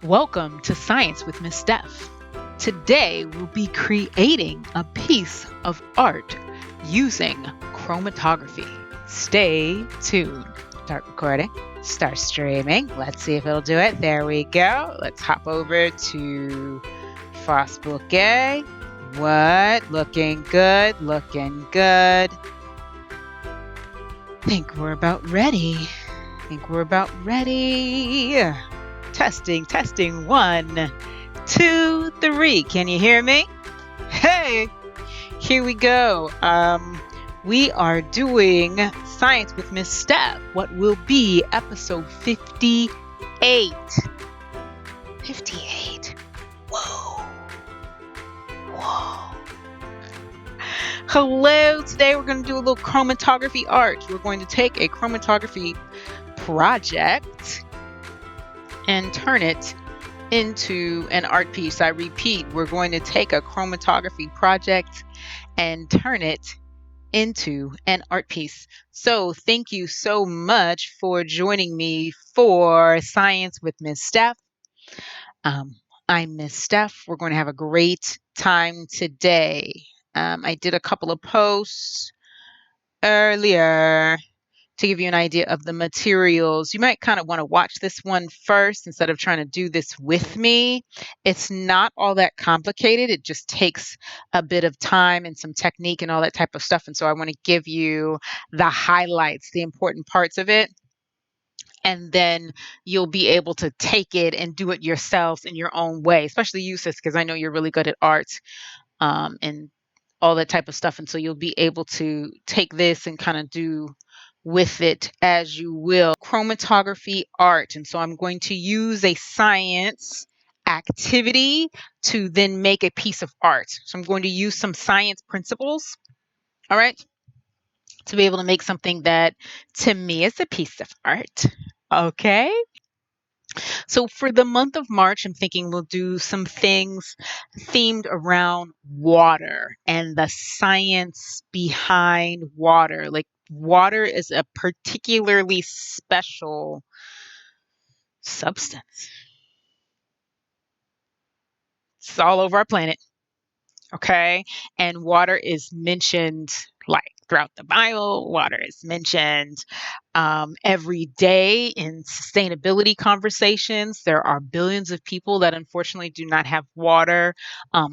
Welcome to Science with Miss Steph. Today we'll be creating a piece of art using chromatography. Stay tuned. Start recording, start streaming. Let's see if it'll do it. There we go. Let's hop over to Frostbook A. What? Looking good, looking good. Think we're about ready. Testing, 1, 2, 3. Can you hear me? Hey, here we go. We are doing Science with Miss Steph, what will be episode 58. 58. Whoa. Hello, today we're going to do a little chromatography art. We're going to take a chromatography project and turn it into an art piece. I repeat, we're going to take a chromatography project and turn it into an art piece. So thank you so much for joining me for Science with Miss Steph. I'm Miss Steph. We're going to have a great time today. I did a couple of posts earlier to give you an idea of the materials. You might kind of want to watch this one first instead of trying to do this with me. It's not all that complicated. It just takes a bit of time and some technique and all that type of stuff. And so I want to give you the highlights, the important parts of it. And then you'll be able to take it and do it yourselves in your own way, especially you, sis, because I know you're really good at art and all that type of stuff. And so you'll be able to take this and kind of do with it as you will. Chromatography art. And so I'm going to use a science activity to then make a piece of art. So I'm going to use some science principles, all right, to be able to make something that to me is a piece of art. Okay. So for the month of March, I'm thinking we'll do some things themed around water and the science behind water. Like water is a particularly special substance. It's all over our planet. Okay. And water is mentioned like throughout the Bible. Water is mentioned every day in sustainability conversations. There are billions of people that unfortunately do not have water,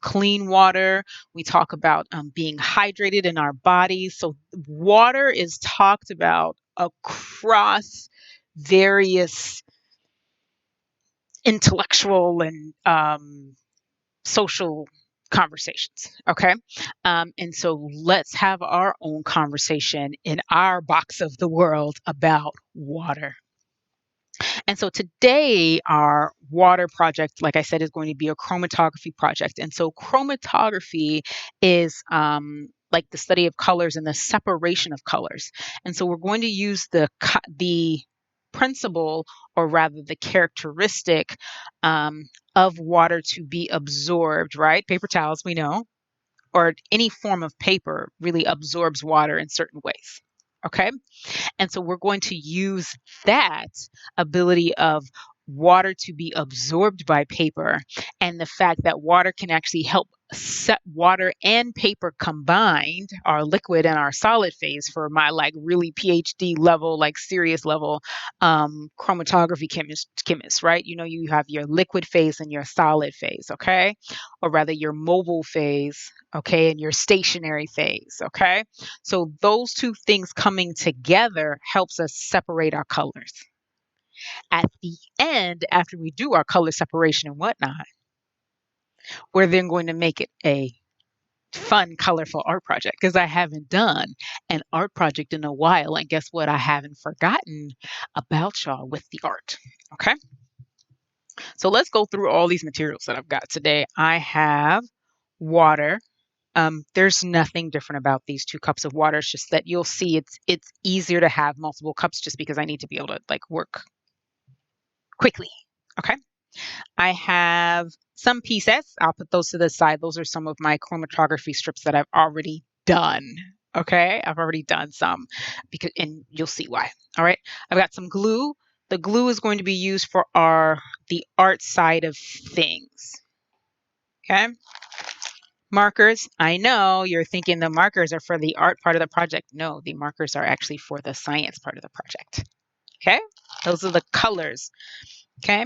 clean water. We talk about being hydrated in our bodies. So water is talked about across various intellectual and social conversations. Okay. And so let's have our own conversation in our box of the world about water. And so today, our water project, like I said, is going to be a chromatography project. And so chromatography is like the study of colors and the separation of colors. And so we're going to use the principle, or rather the characteristic of water to be absorbed, right? Paper towels, we know, or any form of paper really absorbs water in certain ways. Okay. And so we're going to use that ability of water to be absorbed by paper and the fact that water can actually help set water and paper combined, our liquid and our solid phase, for my like really PhD level, like serious level chromatography chemist, right? You know, you have your liquid phase and your solid phase, okay? Or rather your mobile phase, okay, and your stationary phase, okay? So those two things coming together helps us separate our colors. At the end, after we do our color separation and whatnot, we're then going to make it a fun, colorful art project, because I haven't done an art project in a while. And guess what? I haven't forgotten about y'all with the art. Okay. So let's go through all these materials that I've got today. I have water. There's nothing different about these 2 cups of water. It's just that you'll see it's easier to have multiple cups just because I need to be able to like work quickly. Okay. I have some pieces. I'll put those to the side. Those are some of my chromatography strips that I've already done. Okay. I've already done some and you'll see why. All right. I've got some glue, The glue is going to be used for the art side of things. Okay. Markers. I know you're thinking the markers are for the art part of the project. No, the markers are actually for the science part of the project. Okay. Those are the colors. Okay.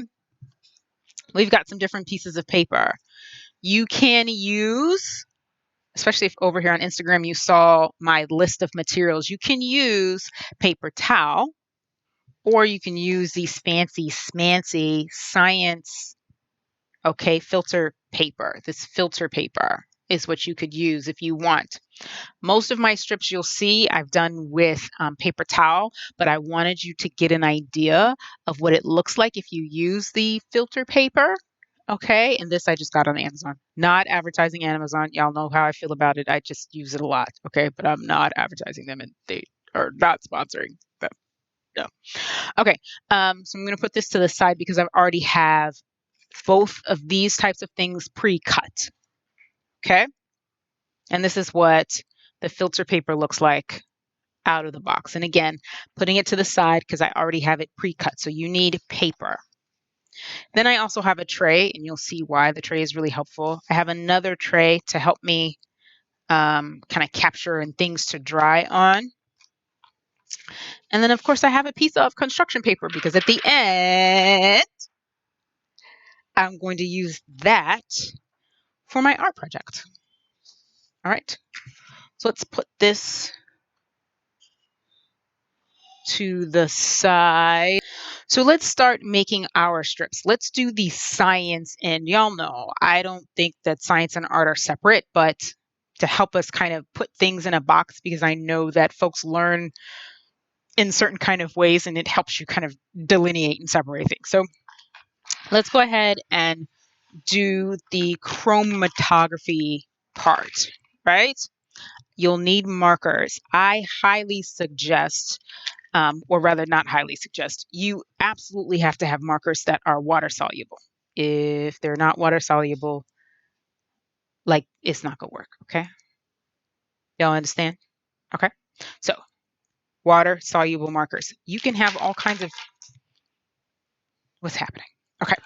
We've got some different pieces of paper. You can use, especially if over here on Instagram you saw my list of materials, you can use paper towel, or you can use these fancy smancy science, okay, filter paper. This filter paper is what you could use if you want. Most of my strips you'll see I've done with paper towel, but I wanted you to get an idea of what it looks like if you use the filter paper. Okay, and this I just got on Amazon. Not advertising Amazon. Y'all know how I feel about it. I just use it a lot. Okay, but I'm not advertising them, and they are not sponsoring them. No. Okay, so I'm going to put this to the side because I already have both of these types of things pre-cut. Okay, and this is what the filter paper looks like out of the box. And again, putting it to the side because I already have it pre-cut. So you need paper. Then I also have a tray, and you'll see why the tray is really helpful. I have another tray to help me kind of capture and things to dry on. And then, of course, I have a piece of construction paper because at the end, I'm going to use that for my art project. All right, so let's put this to the side. So let's start making our strips. Let's do the science end. Y'all know I don't think that science and art are separate, but to help us kind of put things in a box, because I know that folks learn in certain kind of ways and it helps you kind of delineate and separate things. So let's go ahead and do the chromatography part, right? You'll need markers. I highly suggest, or rather not highly suggest, you absolutely have to have markers that are water soluble. If they're not water soluble, like it's not gonna work, okay? Y'all understand? Okay. So water soluble markers. You can have all kinds of, what's happening? Okay.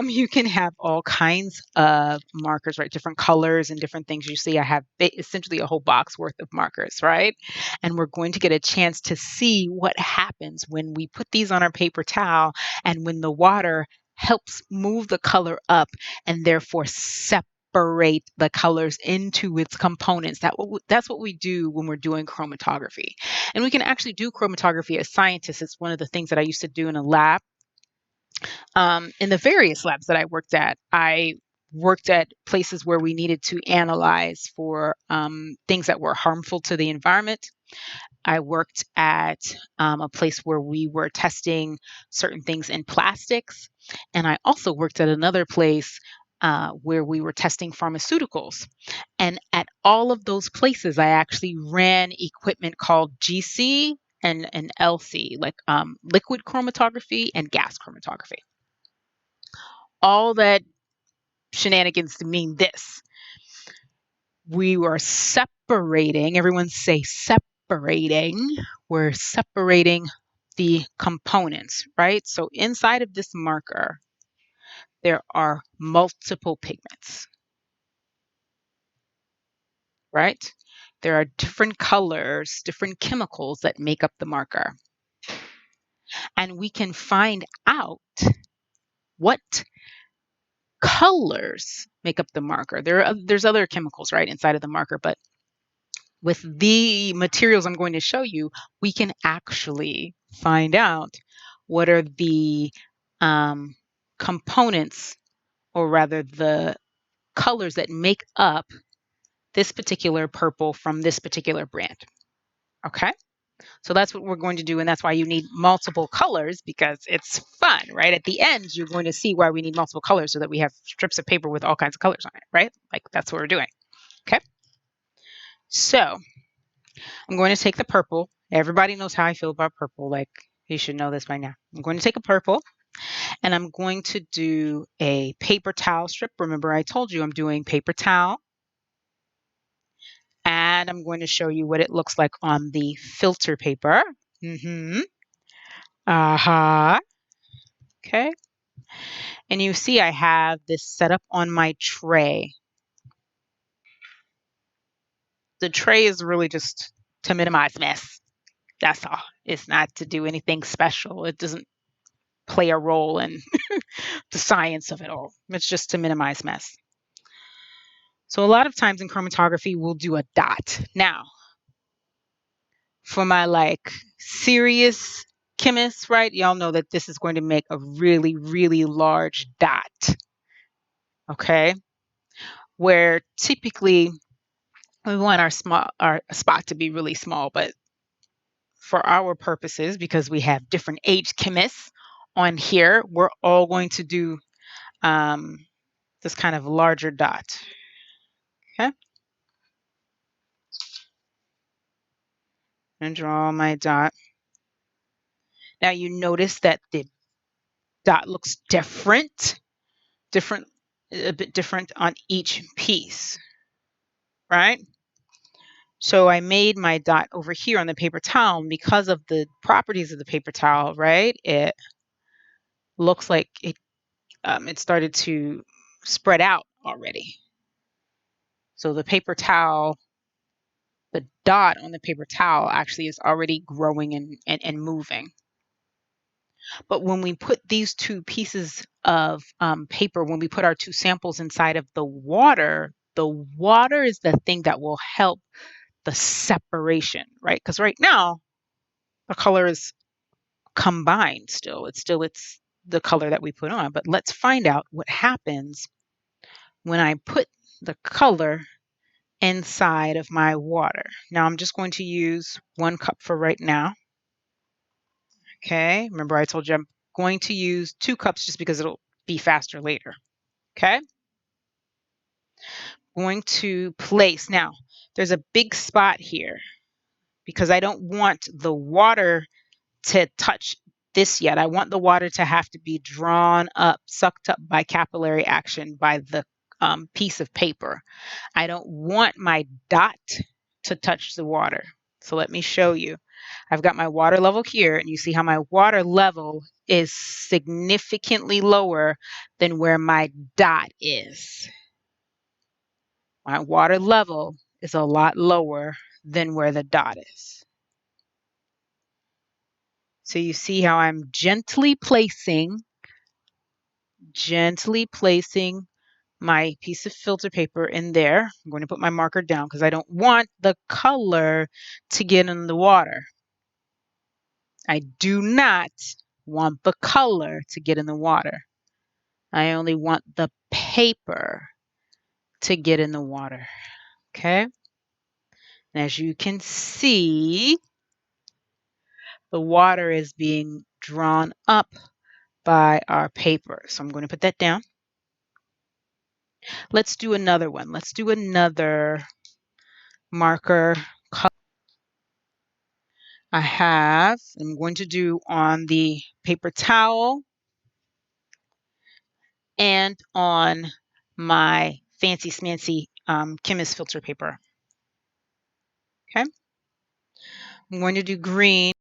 You can have all kinds of markers, right? Different colors and different things. You see, I have essentially a whole box worth of markers, right? And we're going to get a chance to see what happens when we put these on our paper towel and when the water helps move the color up and therefore separate the colors into its components. That's what we do when we're doing chromatography. And we can actually do chromatography as scientists. It's one of the things that I used to do in a lab. In the various labs that I worked at places where we needed to analyze for things that were harmful to the environment. I worked at a place where we were testing certain things in plastics. And I also worked at another place where we were testing pharmaceuticals. And at all of those places, I actually ran equipment called GC and LC, like liquid chromatography and gas chromatography. All that shenanigans to mean this. We were separating, everyone say separating, we're separating the components, right? So inside of this marker, there are multiple pigments, right? There are different colors, different chemicals that make up the marker. And we can find out what colors make up the marker. There's other chemicals, right, inside of the marker, but with the materials I'm going to show you, we can actually find out what are the components, or rather the colors that make up this particular purple from this particular brand. Okay, so that's what we're going to do, and that's why you need multiple colors, because it's fun, right? At the end, you're going to see why we need multiple colors, so that we have strips of paper with all kinds of colors on it, right? Like that's what we're doing. Okay, so I'm going to take the purple. Everybody knows how I feel about purple. Like, you should know this by now. I'm going to take a purple and I'm going to do a paper towel strip. Remember, I told you I'm doing paper towel. And I'm going to show you what it looks like on the filter paper. Aha. Okay. And you see I have this set up on my tray. The tray is really just to minimize mess. That's all. It's not to do anything special. It doesn't play a role in the science of it all. It's just to minimize mess. So a lot of times in chromatography, we'll do a dot. Now, for my like serious chemists, right? Y'all know that this is going to make a really, really large dot. Okay. Where typically we want our spot to be really small, but for our purposes, because we have different age chemists on here, we're all going to do this kind of larger dot. Okay. And draw my dot. Now you notice that the dot looks different, a bit different on each piece, right? So I made my dot over here on the paper towel, and because of the properties of the paper towel, right? It looks like it started to spread out already. So the paper towel, the dot on the paper towel actually is already growing and moving. But when we put these two pieces of paper, when we put our two samples inside of the water is the thing that will help the separation, right? Because right now the color is combined still. It's the color that we put on. But let's find out what happens when I put the color inside of my water. Now I'm just going to use 1 cup for right now. Okay, remember I told you I'm going to use 2 cups just because it'll be faster later. Okay, going to place. Now there's a big spot here because I don't want the water to touch this yet. I want the water to have to be drawn up, sucked up by capillary action by the piece of paper. I don't want my dot to touch the water. So let me show you. I've got my water level here, and you see how my water level is significantly lower than where my dot is. My water level is a lot lower than where the dot is. So you see how I'm gently placing my piece of filter paper in there. I'm going to put my marker down because I don't want the color to get in the water. I do not want the color to get in the water. I only want the paper to get in the water. Okay? And as you can see, the water is being drawn up by our paper. So I'm going to put that down. Let's do another one. Let's do another marker color. I'm going to do on the paper towel and on my fancy smancy chemist filter paper. Okay. I'm going to do green.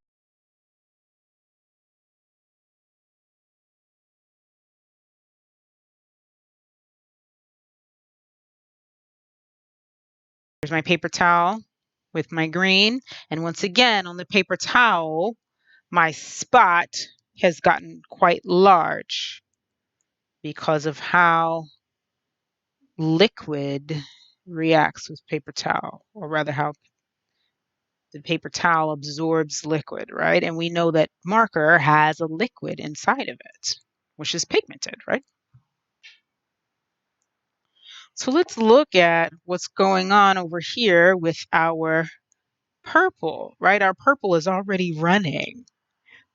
Here's my paper towel with my green. And once again, on the paper towel, my spot has gotten quite large because of how liquid reacts with paper towel, or rather how the paper towel absorbs liquid, right? And we know that marker has a liquid inside of it, which is pigmented, right? So let's look at what's going on over here with our purple, right? Our purple is already running.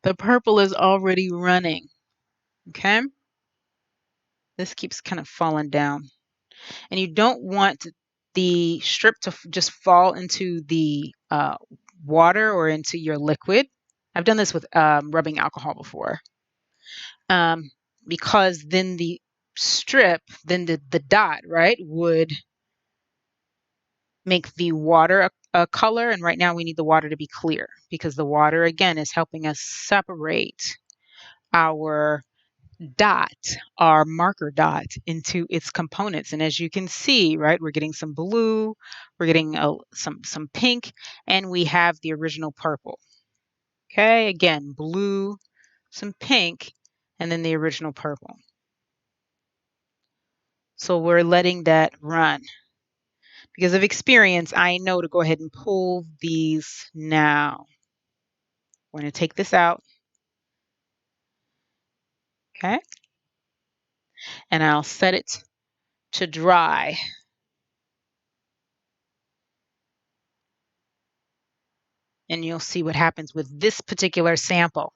The purple is already running, okay? This keeps kind of falling down. And you don't want the strip to just fall into the water or into your liquid. I've done this with rubbing alcohol before. Because then the strip, then the dot, right, would make the water a color. And right now we need the water to be clear because the water, again, is helping us separate our dot our marker dot into its components. And as you can see, right, we're getting some blue, we're getting some pink, and we have the original purple. Okay, again, blue, some pink, and then the original purple. So we're letting that run. Because of experience, I know to go ahead and pull these now. We're going to take this out. Okay. And I'll set it to dry. And you'll see what happens with this particular sample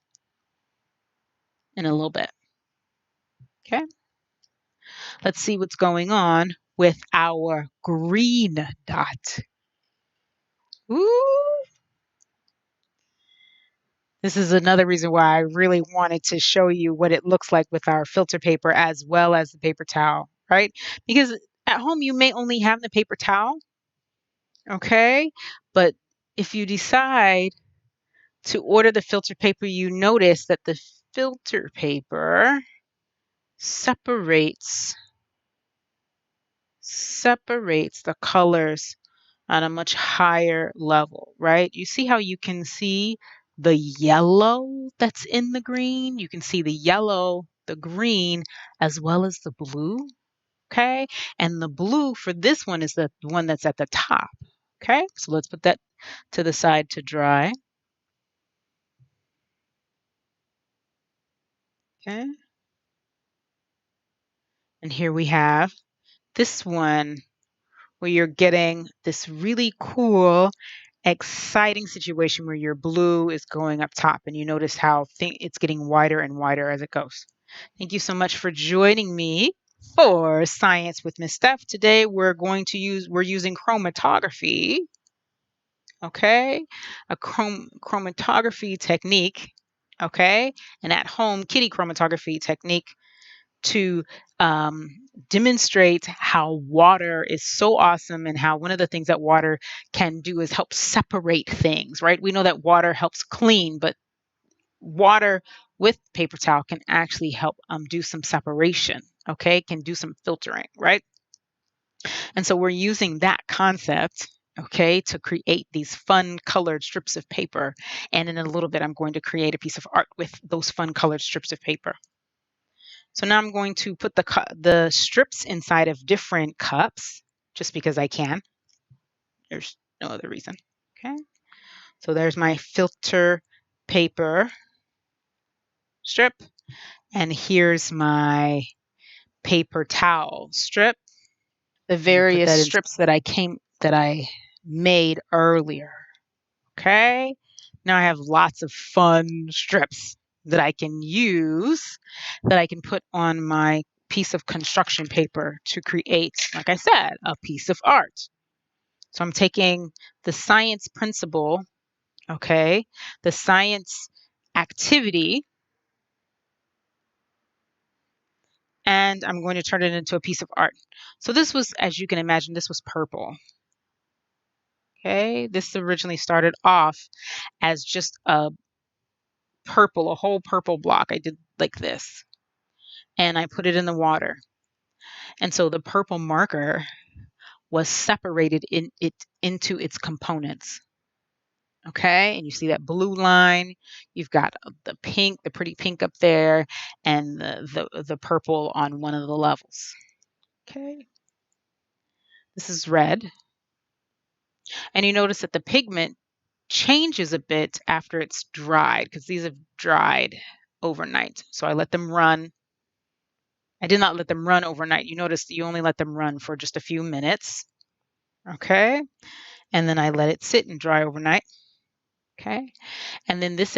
in a little bit. Okay. Let's see what's going on with our green dot. Ooh. This is another reason why I really wanted to show you what it looks like with our filter paper as well as the paper towel, right? Because at home you may only have the paper towel, okay? But if you decide to order the filter paper, you notice that the filter paper separates the colors on a much higher level, right? You see how you can see the yellow that's in the green? You can see the yellow, the green, as well as the blue, okay? And the blue for this one is the one that's at the top, okay? So let's put that to the side to dry. Okay. And here we have this one where you're getting this really cool, exciting situation where your blue is going up top, and you notice how it's getting wider and wider as it goes. Thank you so much for joining me for Science with Miss Steph. Today we're using chromatography, okay? A chromatography technique, okay? An at-home kitty chromatography technique to demonstrate how water is so awesome and how one of the things that water can do is help separate things, right? We know that water helps clean, but water with paper towel can actually help do some separation, okay? Can do some filtering, right? And so we're using that concept, okay, to create these fun colored strips of paper. And in a little bit, I'm going to create a piece of art with those fun colored strips of paper. So now I'm going to put the strips inside of different cups just because I can. There's no other reason. Okay. So there's my filter paper strip. And here's my paper towel strip. The various strips that I made earlier. Okay. Now I have lots of fun strips that I can use, that I can put on my piece of construction paper to create, like I said, a piece of art. So I'm taking the science principle, okay, the science activity, and I'm going to turn it into a piece of art. So this was, as you can imagine, this was purple. Okay, this originally started off as just a whole purple block. I did like this, and I put it in the water. And so the purple marker was separated into its components. Okay, and you see that blue line. You've got the pink, the pretty pink up there, and the purple on one of the levels. Okay, this is red, and you notice that the pigment changes a bit after it's dried because these have dried overnight. So I let them run. I did not let them run overnight. You notice that you only let them run for just a few minutes. Okay, and then I let it sit and dry overnight. Okay, and then this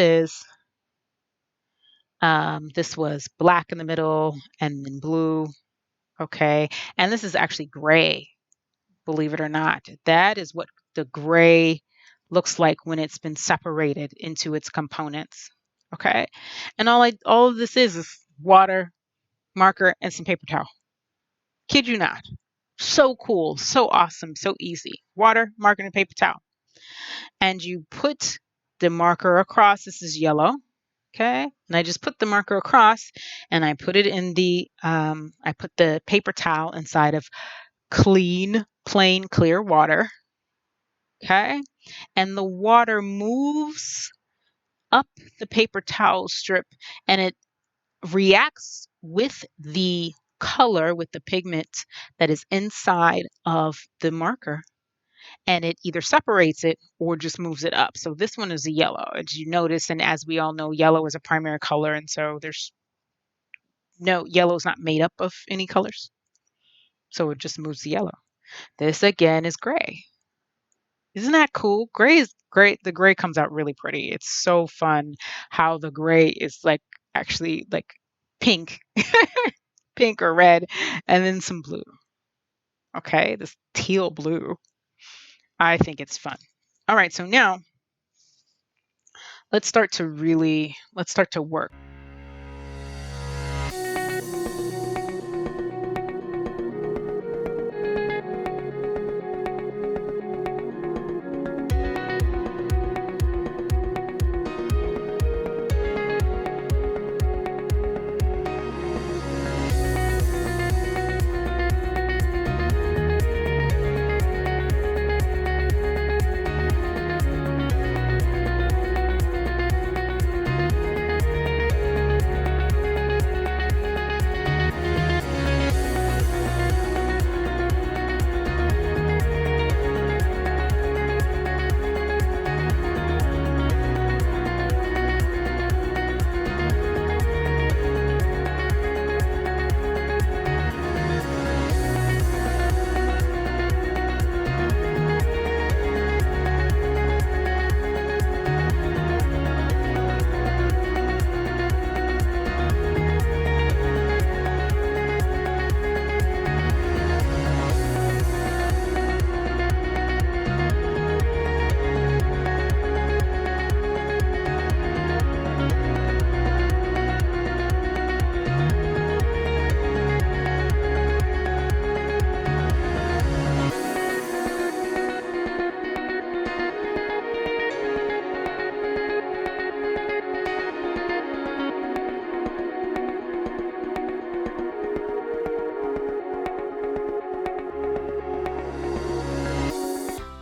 was black in the middle and then blue. Okay, and this is actually gray, believe it or not. That is what the gray looks like when it's been separated into its components. Okay, and all of this is water, marker, and some paper towel. Kid you not. So cool, so awesome, so easy. Water, marker, and paper towel. And you put the marker across. This is yellow. Okay, and I just put the marker across, and I put it in I put the paper towel inside of clean, plain, clear water. Okay, and the water moves up the paper towel strip, and it reacts with the color, with the pigment that is inside of the marker, and it either separates it or just moves it up. So this one is a yellow, as you notice, and as we all know, yellow is a primary color, and so there's no, yellow is not made up of any colors, so it just moves the yellow. This again is gray. Isn't that cool? Gray is great. The gray comes out really pretty. It's so fun how the gray is like actually like pink, pink or red, and then some blue. Okay, this teal blue. I think it's fun. All right, so now let's start to work.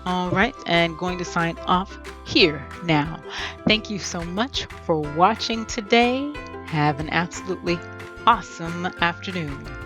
All right, and going to sign off here now. Thank you so much for watching today. Have an absolutely awesome afternoon.